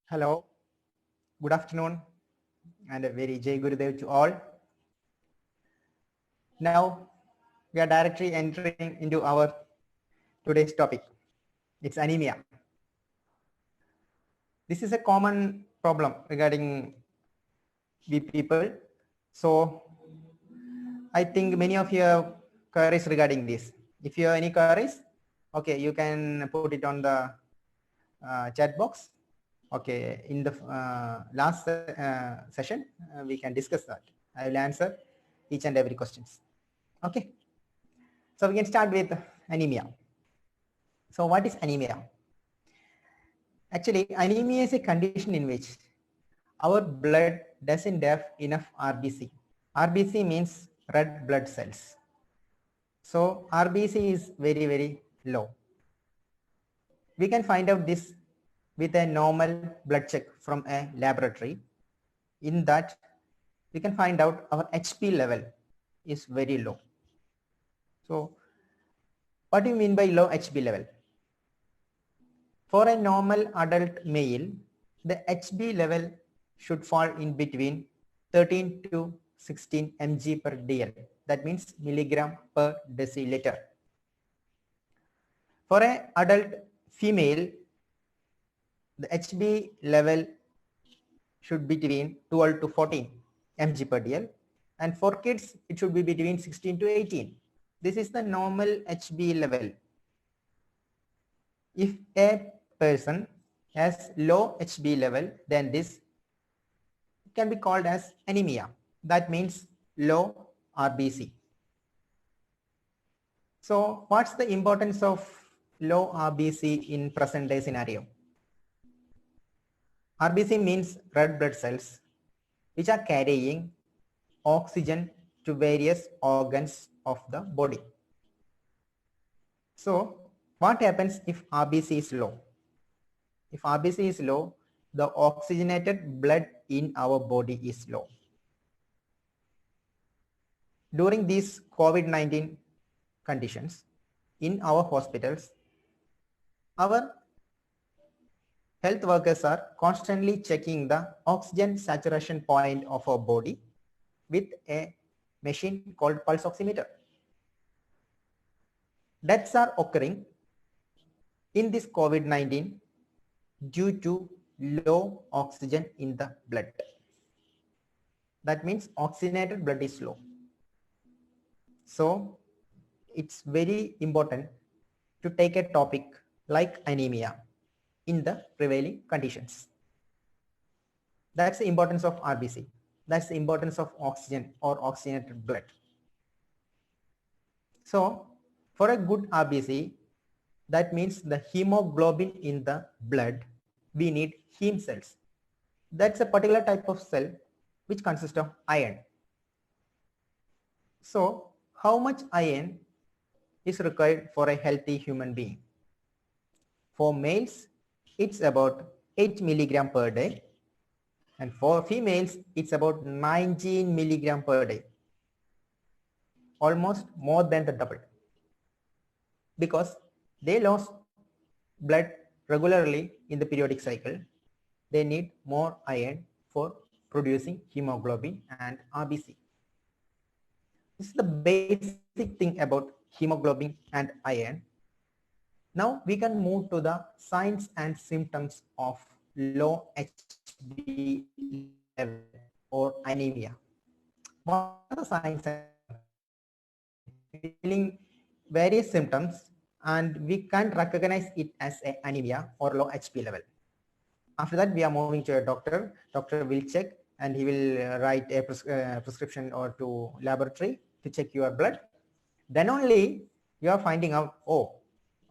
Hello, good afternoon, and a very Jai Gurudev to all. Now, we are directly entering into our today's topic. It's anemia. This is a common problem regarding we people. So, I think many of you have queries regarding this. If you have any queries, okay, you can put it on the chat box. Okay, in the last session, we can discuss that. I will answer each and every questions. Okay, so we can start with anemia. So what is anemia? Actually, anemia is a condition in which our blood doesn't have enough RBC. RBC means red blood cells. So RBC is very, very low. We can find out this with a normal blood check from a laboratory. In that, we can find out our HP level is very low. So what do you mean by low HP level? For a normal adult male, the HB level should fall in between 13 to 16 mg per dl. That means milligram per deciliter. For an adult female, the HB level should be between 12 to 14 mg per dl. And for kids, it should be between 16 to 18. This is the normal HB level. If a person has low HB level, then this can be called as anemia. That means low RBC. So what's the importance of low RBC in present day scenario? RBC means red blood cells which are carrying oxygen to various organs of the body. So what happens if RBC is low? If RBC is low, the oxygenated blood in our body is low. During these COVID-19 conditions in our hospitals, our health workers are constantly checking the oxygen saturation point of our body with a machine called pulse oximeter. Deaths are occurring in this COVID-19 due to low oxygen in the blood. That means oxygenated blood is low. So it's very important to take a topic like anemia in the prevailing conditions. That's the importance of RBC. That's the importance of oxygen or oxygenated blood. So for a good RBC, that means the hemoglobin in the blood, we need heme cells. That's a particular type of cell which consists of iron. So how much iron is required for a healthy human being? For males, it's about 8 milligram per day. And for females, it's about 19 milligram per day. Almost more than the double. Because they lost blood regularly in the periodic cycle, they need more iron for producing hemoglobin and RBC. This is the basic thing about hemoglobin and iron. Now we can move to the signs and symptoms of low HB level or anemia. What are the signs and feeling various symptoms and we can't recognize it as an anemia or low HP level. After that, we are moving to a doctor. Doctor will check and he will write a prescription or to laboratory to check your blood. Then only you are finding out, oh,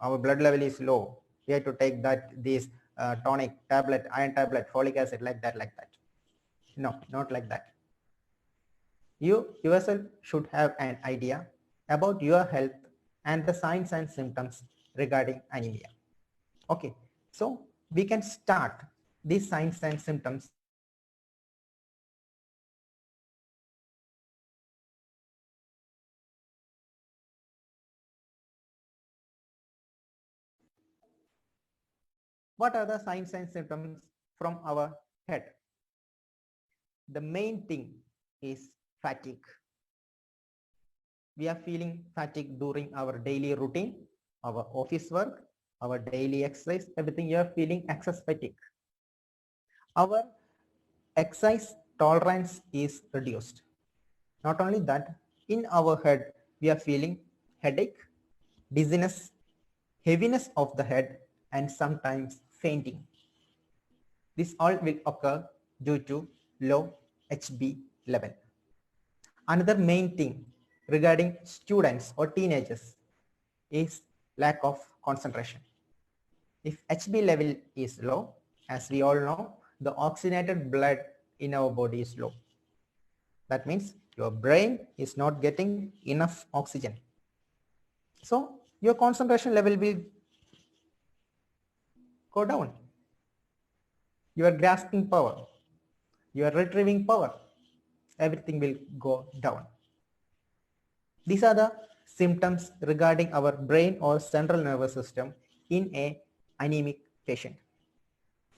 our blood level is low. We have to take this tonic tablet, iron tablet, folic acid, like that. No, not like that. You yourself should have an idea about your health and the signs and symptoms regarding anemia. Okay, so we can start these signs and symptoms What are the signs and symptoms from our head. The main thing is fatigue. We are feeling fatigue during our daily routine, our office work, our daily exercise, everything. You are feeling excess fatigue. Our exercise tolerance is reduced. Not only that, in our head, we are feeling headache, dizziness, heaviness of the head, and sometimes fainting. This all will occur due to low HB level. Another main thing regarding students or teenagers is lack of concentration. If HB level is low, as we all know, the oxygenated blood in our body is low. That means your brain is not getting enough oxygen. So your concentration level will go down. Your grasping power, your retrieving power, everything will go down. These are the symptoms regarding our brain or central nervous system in a anemic patient.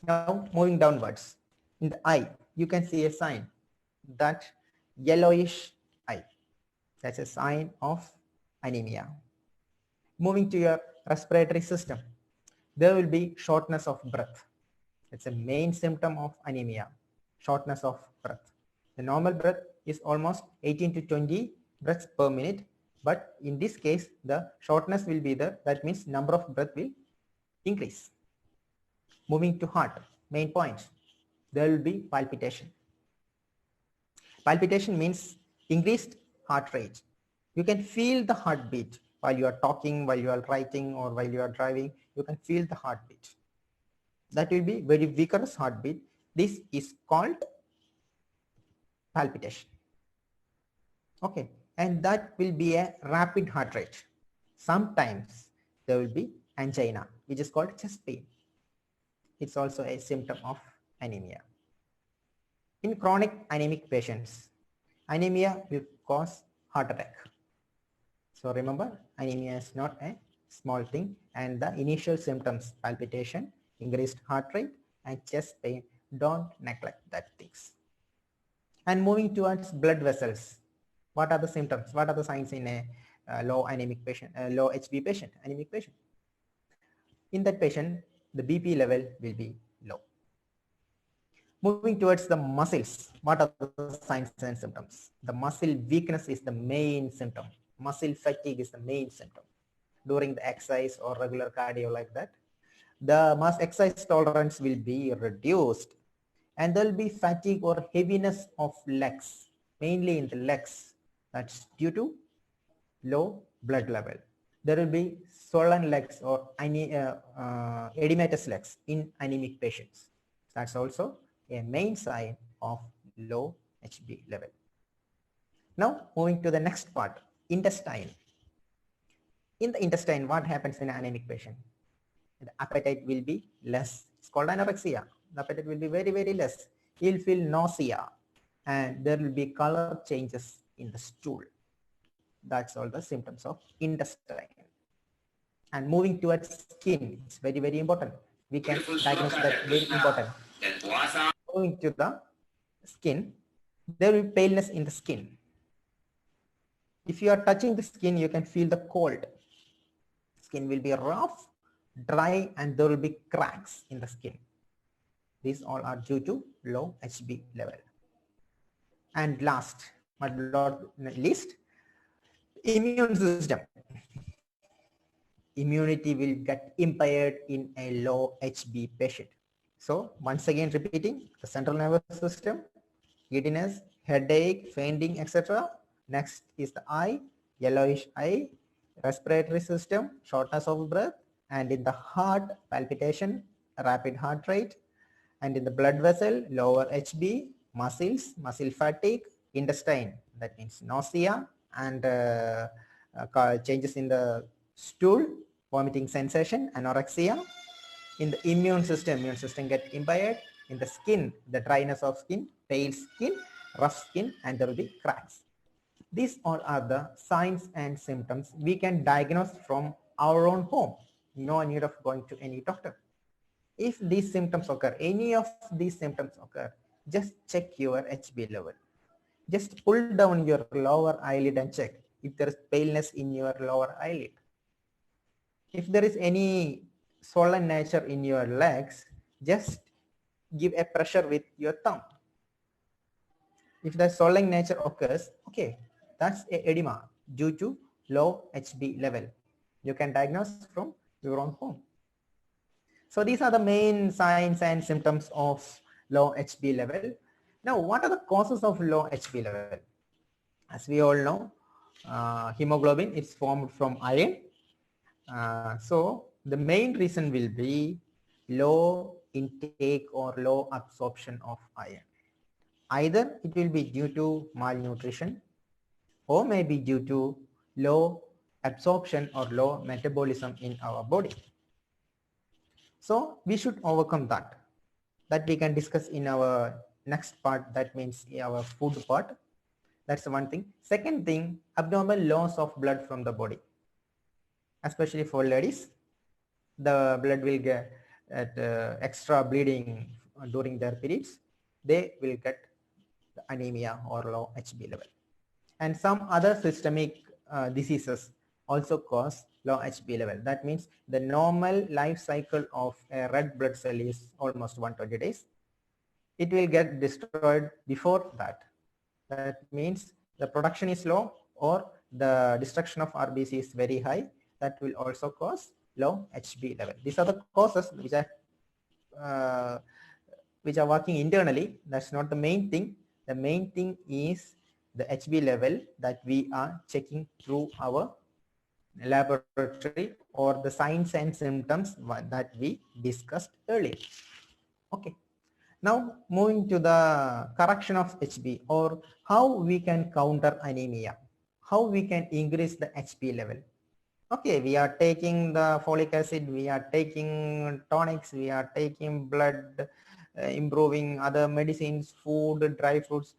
Now moving downwards, in the eye, you can see a sign that yellowish eye. That's a sign of anemia. Moving to your respiratory system, there will be shortness of breath. It's a main symptom of anemia, shortness of breath. The normal breath is almost 18 to 20 breaths per minute, but in this case, the shortness will be there. That means number of breath will increase. Moving to heart, main point, there will be palpitation. Palpitation means increased heart rate. You can feel the heartbeat while you are talking, while you are writing, or while you are driving. You can feel the heartbeat. That will be very vigorous heartbeat. This is called palpitation. Okay, and that will be a rapid heart rate. Sometimes there will be angina, which is called chest pain. It's also a symptom of anemia. In chronic anemic patients, anemia will cause heart attack. So remember, anemia is not a small thing, and the initial symptoms, palpitation, increased heart rate, and chest pain, don't neglect that things. And moving towards blood vessels, what are the symptoms? What are the signs in a low anemic patient, low HB patient, anemic patient? In that patient, the BP level will be low. Moving towards the muscles, what are the signs and symptoms? The muscle weakness is the main symptom. Muscle fatigue is the main symptom. During the exercise or regular cardio like that, the exercise tolerance will be reduced, and there will be fatigue or heaviness of legs, mainly in the legs. That's due to low blood level. There will be swollen legs or edematous legs in anemic patients. That's also a main sign of low HB level. Now moving to the next part, intestine. In the intestine, what happens in an anemic patient? The appetite will be less. It's called anorexia. The appetite will be very, very less. You'll feel nausea, and there will be color changes in the stool. That's all the symptoms of intestine. And moving towards skin, it's very, very important. We can diagnose that very important. Moving to the skin, there will be paleness in the skin. If you are touching the skin, you can feel the cold. Skin will be rough, dry, and there will be cracks in the skin. These all are due to low HB level. And last but not least, immune system. Immunity will get impaired in a low HB patient. So once again repeating, the central nervous system, giddiness, headache, fainting, etc. Next is the eye, yellowish eye, respiratory system, shortness of breath, and in the heart, palpitation, rapid heart rate, and in the blood vessel, lower HB, muscles, muscle fatigue, intestine, that means nausea, and changes in the stool, vomiting sensation, anorexia. In the immune system get impaired. In the skin, the dryness of skin, pale skin, rough skin, and there will be cracks. These all are the signs and symptoms we can diagnose from our own home. No need of going to any doctor. If these symptoms occur, any of these symptoms occur, just check your HB level. Just pull down your lower eyelid and check if there is paleness in your lower eyelid. If there is any swollen nature in your legs, just give a pressure with your thumb. If the swelling nature occurs, okay, that's a edema due to low HB level. You can diagnose from your own home. So these are the main signs and symptoms of low HB level. Now, what are the causes of low HB level? As we all know, hemoglobin is formed from iron. So the main reason will be low intake or low absorption of iron. Either it will be due to malnutrition or maybe due to low absorption or low metabolism in our body. So we should overcome that. That we can discuss in our next part, that means our food part. That's one thing. Second thing, abnormal loss of blood from the body. Especially for ladies, the blood will get extra bleeding during their periods. They will get anemia or low HB level. And some other systemic diseases also cause low HB level. That means the normal life cycle of a red blood cell is almost 120 days. It will get destroyed before that. That means the production is low or the destruction of RBC is very high. That will also cause low HB level. These are the causes which are working internally. That's not the main thing. The main thing is the HB level that we are checking through our laboratory, or the signs and symptoms that we discussed earlier. Okay. Now moving to the correction of HB, or how we can counter anemia, how we can increase the HB level. Okay, we are taking the folic acid, we are taking tonics, we are taking blood, improving other medicines, food, dry fruits.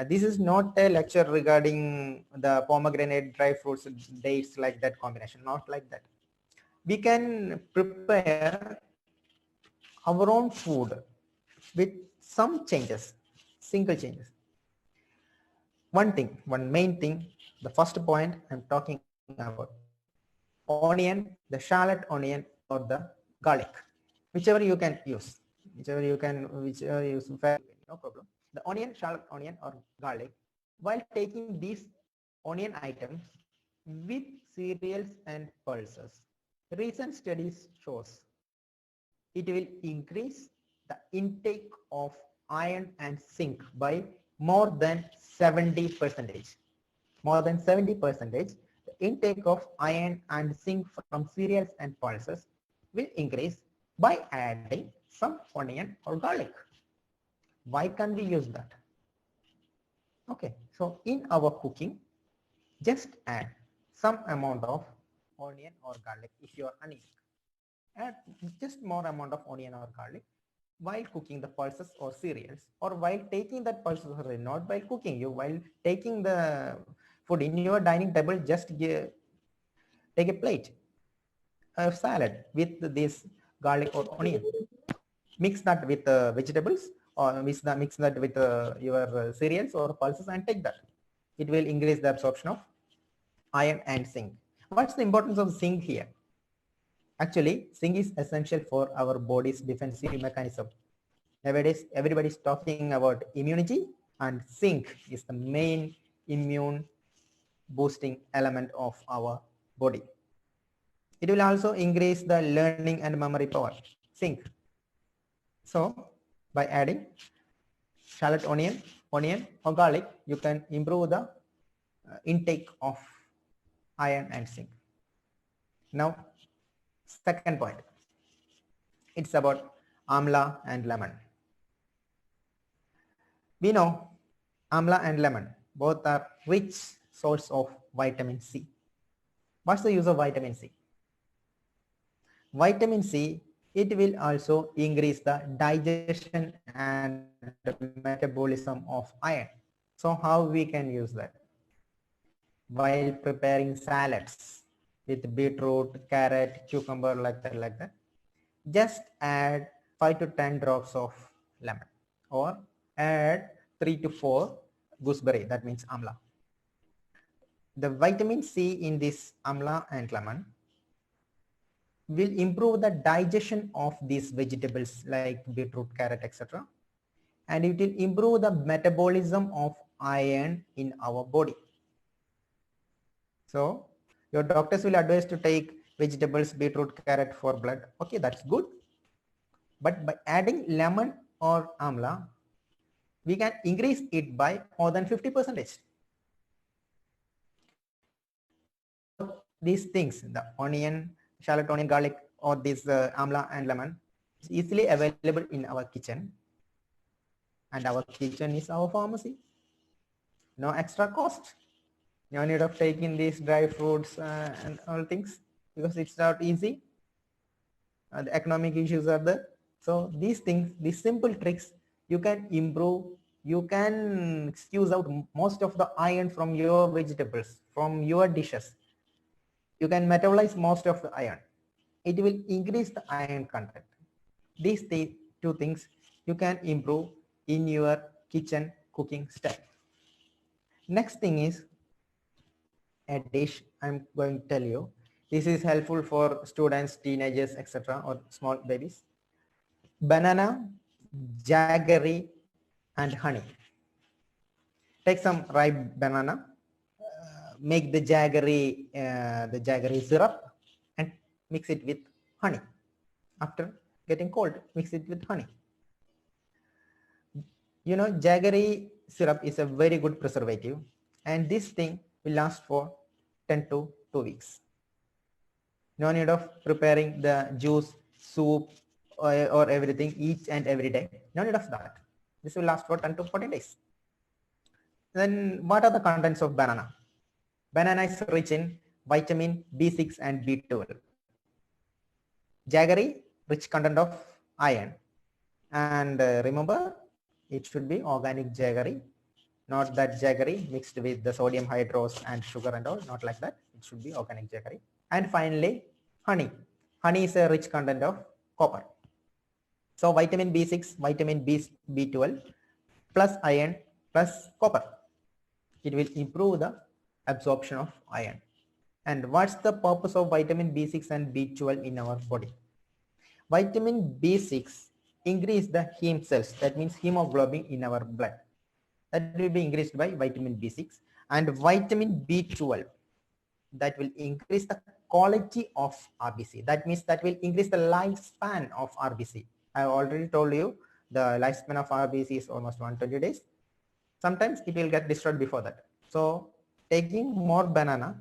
This is not a lecture regarding the pomegranate, dry fruits, dates, like that combination, not like that. We can prepare our own food with some changes, single changes. One thing, one main thing, the first point I'm talking about, onion, the shallot onion or the garlic, whichever you can use, whichever you use, no problem. The onion, shallot onion or garlic, while taking these onion items with cereals and pulses, recent studies shows it will increase the intake of iron and zinc by more than 70 percentage. More than 70 percentage, the intake of iron and zinc from cereals and pulses will increase by adding some onion or garlic. Why can't we use that? Okay, so in our cooking, just add some amount of onion or garlic if you are anemic. Add just more amount of onion or garlic while cooking the pulses or cereals, or while taking that pulses, or not while cooking, you while taking the food in your dining table, just take a plate of salad with this garlic or onion, mix that with vegetables, or mix that with your cereals or pulses, and take that. It will increase the absorption of iron and zinc. What's the importance of zinc here? Actually, zinc is essential for our body's defensive mechanism. Nowadays, everybody is talking about immunity, and zinc is the main immune boosting element of our body. It will also increase the learning and memory power, zinc. So by adding shallot onion or garlic, you can improve the intake of iron and zinc. Now, second point, it's about amla and lemon. We know amla and lemon both are rich source of vitamin C. What's the use of vitamin C? Vitamin C, it will also increase the digestion and metabolism of iron. So how we can use that? While preparing salads with beetroot, carrot, cucumber, like that, just add 5 to 10 drops of lemon, or add 3 to 4 gooseberry, that means amla. The vitamin C in this amla and lemon will improve the digestion of these vegetables like beetroot, carrot, etc. And it will improve the metabolism of iron in our body. So your doctors will advise to take vegetables, beetroot, carrot for blood. Okay, that's good. But by adding lemon or amla, we can increase it by more than 50%. Both these things, the onion, shallot onion, garlic, or this amla and lemon, is easily available in our kitchen. And our kitchen is our pharmacy. No extra cost. No need of taking these dry fruits and all things, because it's not easy. The economic issues are there. So these things, these simple tricks, you can improve. You can squeeze out most of the iron from your vegetables, from your dishes. You can metabolize most of the iron. It will increase the iron content. These two things you can improve in your kitchen cooking style. Next thing is a dish I'm going to tell you. This is helpful for students, teenagers, etc., or small babies. Banana, jaggery, and honey. Take some ripe banana, make the jaggery syrup, and mix it with honey. After getting cold, mix it with honey. You know, jaggery syrup is a very good preservative, and this thing will last for 10 to 2 weeks. No need of preparing the juice, soup, or everything each and every day. No need of that. This will last for 10 to 14 days. Then what are the contents of banana? Banana is rich in vitamin B6 and B12. Jaggery, rich content of iron. And remember, it should be organic jaggery, not that jaggery mixed with the sodium hydrose and sugar and all, not like that. It should be organic jaggery. And finally, honey. Honey is a rich content of copper. So vitamin B6, vitamin B12 plus iron plus copper. It will improve the absorption of iron. And what's the purpose of vitamin B6 and B12 in our body? Vitamin B6 increase the heme cells, that means hemoglobin in our blood. That will be increased by vitamin B6, and vitamin B12, that will increase the quality of RBC. That means that will increase the lifespan of RBC. I already told you the lifespan of RBC is almost 120 days. Sometimes it will get destroyed before that. So taking more banana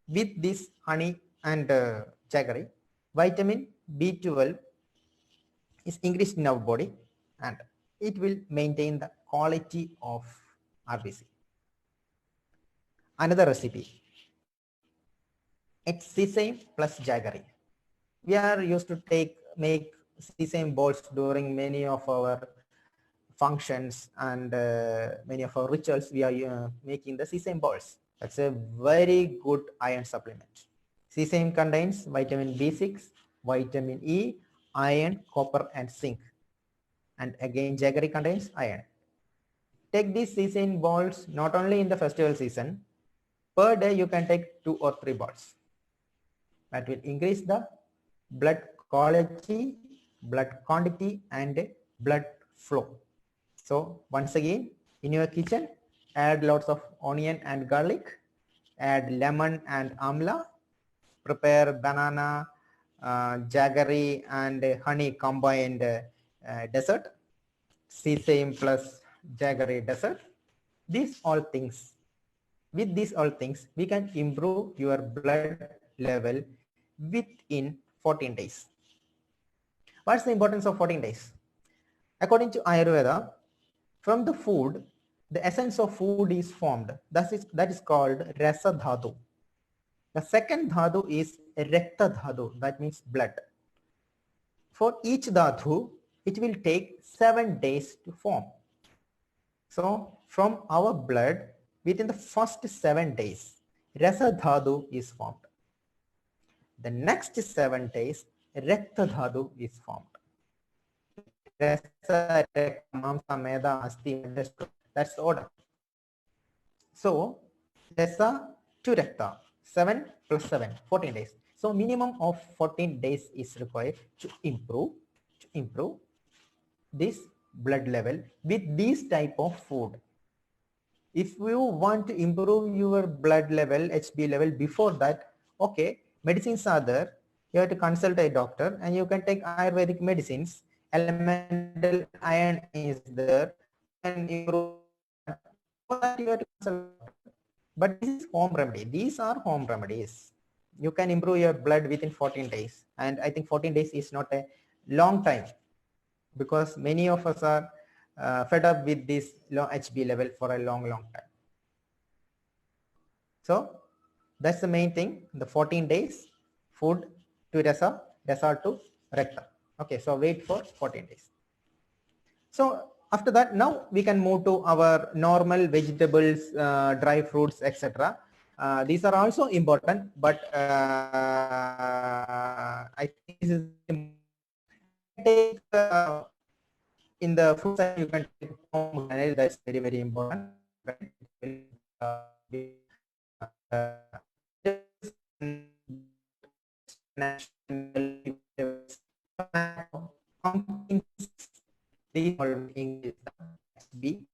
with this honey and jaggery, vitamin B12 is increased in our body, and it will maintain the quality of RBC. Another recipe, it's sesame plus jaggery. We are used to make sesame balls during many of our functions and many of our rituals. We are making the sesame balls. That's a very good iron supplement. Sesame contains vitamin B6, vitamin E, iron, copper, and zinc. And again, jaggery contains iron. Take these sesame balls not only in the festival season. Per day, you can take 2 or 3 balls. That will increase the blood quality, blood quantity, and blood flow. So once again, in your kitchen, add lots of onion and garlic, add lemon and amla, prepare banana, jaggery and honey combined dessert, sesame plus jaggery dessert. These all things, with these all things, we can improve your blood level within 14 days. What's the importance of 14 days? According to Ayurveda, from the food, the essence of food is formed. That is called rasa dhatu. The second dhatu is rakta dhatu, that means blood. For each dhatu, it will take 7 days to form. So from our blood, within the first 7 days, rasa dhatu is formed. The next 7 days, rakta dhatu is formed. That's the order. So Desa to Rakta, 7 plus 7, 14 days. So minimum of 14 days is required to improve this blood level with this type of food. If you want to improve your blood level, HB level before that, okay, medicines are there. You have to consult a doctor and you can take Ayurvedic medicines. Elemental iron is there. You can improve that. For that you have to consult. But this is home remedy. These are home remedies. You can improve your blood within 14 days. And I think 14 days is not a long time because many of us are fed up with this low HB level for a long time. So that's the main thing, the 14 days food to Rasa to Recta. Okay, so wait for 14 days. So after that, now we can move to our normal vegetables, dry fruits, etc. These are also important, but I think this is take in the fruit side you can take pomegranate. That's very important. These all English be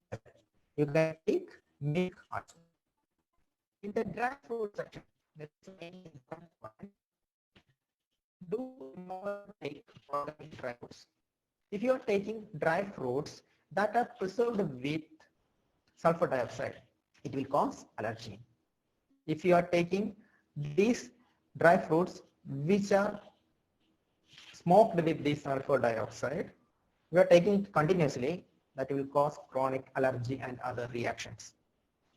you can take milk also. In the dry fruit section, that's the main important one. Do not take organic dry fruits. If you are taking dry fruits that are preserved with sulfur dioxide, it will cause allergy. If you are taking these dry fruits which are smoked with this sulfur dioxide, you are taking it continuously, that will cause chronic allergy and other reactions.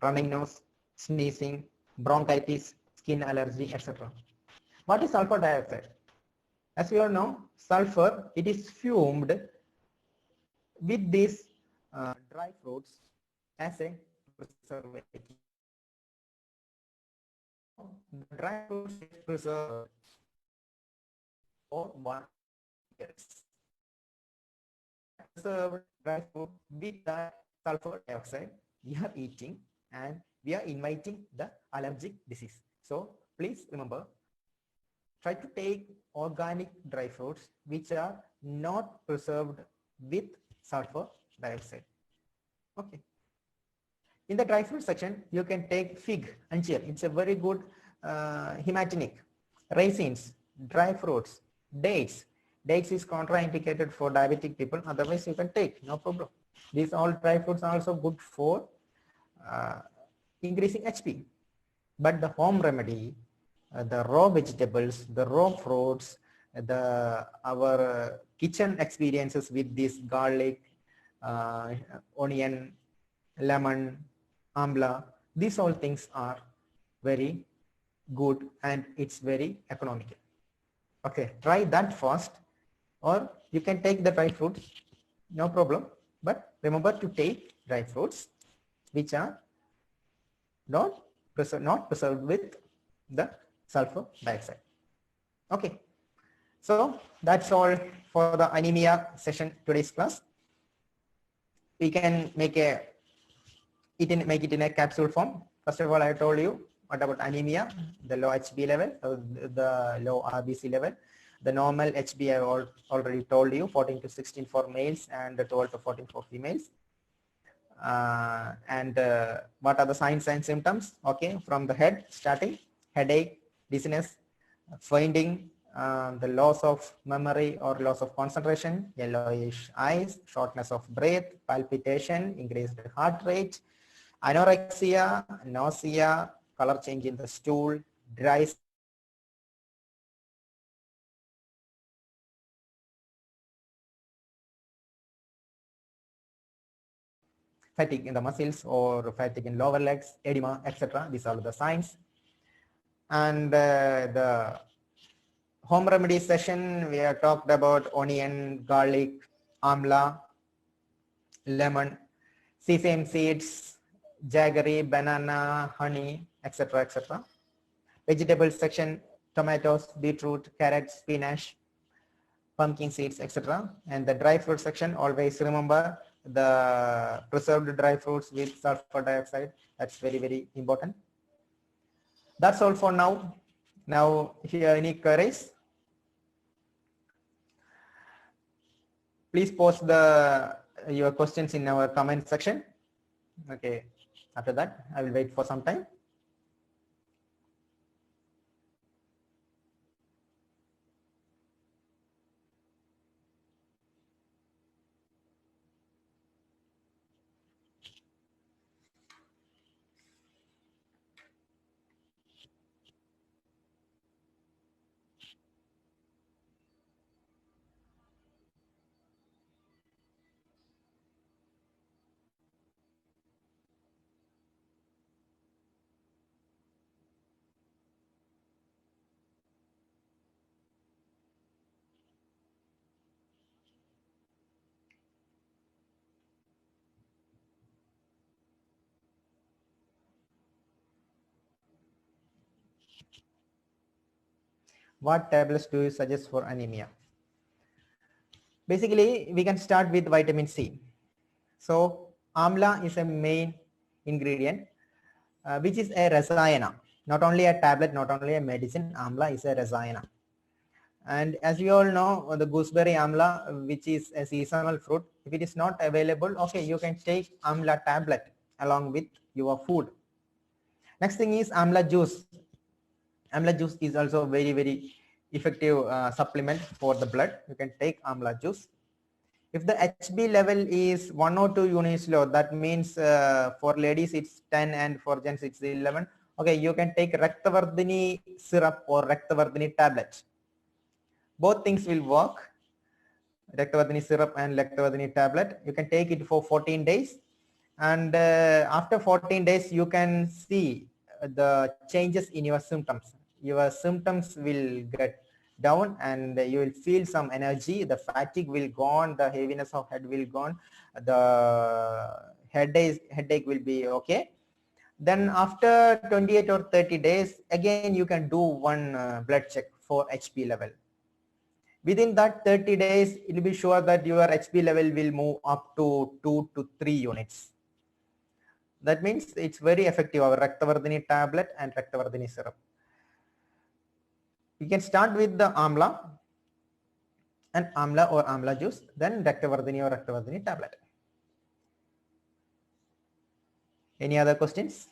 Running nose, sneezing, bronchitis, skin allergy, etc. What is sulfur dioxide? As we all know, sulfur, it is fumed with these dry fruits as a preservative. The dry fruits is preserved for 1 year. Preserved dry fruit with that sulfur dioxide we are eating and we are inviting the allergic disease. So please remember, try to take organic dry fruits which are not preserved with sulfur dioxide. Okay. In the dry fruit section, you can take fig, anjir. It's a very good hematinic. Raisins, dry fruits, dates. Dates is contraindicated for diabetic people. Otherwise, you can take, no problem. These all dry fruits are also good for increasing HP. But the home remedy, the raw vegetables, the raw fruits, our kitchen experiences with this garlic, onion, lemon, amla, these all things are very good and it's very economical. Okay, try that first, or you can take the dry fruits, no problem. But remember to take dry fruits which are not preserved with the sulfur dioxide. Okay, so that's all for the anemia session today's class. We can make it in a capsule form. First of all, I told you what about anemia, the low HB level, the low RBC level. The normal HB I already told you, 14 to 16 for males and 12 to 14 for females. What are the signs and symptoms? Okay, from the head starting, headache, dizziness, fainting, the loss of memory or loss of concentration, yellowish eyes, shortness of breath, palpitation, increased heart rate, anorexia, nausea, color change in the stool, dry fatigue in the muscles or fatigue in lower legs, edema, etc. These are the signs. And the home remedy session, we have talked about onion, garlic, amla, lemon, sesame seeds, jaggery, banana, honey, etc. etc. Vegetable section, tomatoes, beetroot, carrots, spinach, pumpkin seeds, etc. And the dry fruit section, always remember the preserved dry fruits with sulfur dioxide. That's very, very important. That's all for now. Now, if you have any queries, please post your questions in our comment section. Okay. After that, I will wait for some time. What tablets do you suggest for anemia? Basically, we can start with vitamin C. So, amla is a main ingredient, which is a rasayana, not only a tablet, not only a medicine. Amla is a rasayana. And as you all know, the gooseberry amla, which is a seasonal fruit, if it is not available, okay, you can take amla tablet along with your food. Next thing is amla juice. Amla juice is also very, very effective supplement for the blood. You can take amla juice. If the HB level is 1 or 2 units low, that means for ladies it's 10 and for gents it's 11. Okay, you can take Raktavardhini syrup or Raktavardhini tablet. Both things will work. Raktavardhini syrup and Raktavardhini tablet. You can take it for 14 days. And after 14 days, you can see the changes in your symptoms. Your symptoms will get down and you will feel some energy. The fatigue will gone, the heaviness of head will gone, the headache will be okay. Then after 28 or 30 days, again you can do one blood check for HP level. Within that 30 days, it will be sure that your HP level will move up to 2 to 3 units. That means it's very effective, our Raktavardhini tablet and Raktavardhini syrup. You can start with the amla and amla or amla juice, then Raktavardhini or Raktavardhini tablet. Any other questions?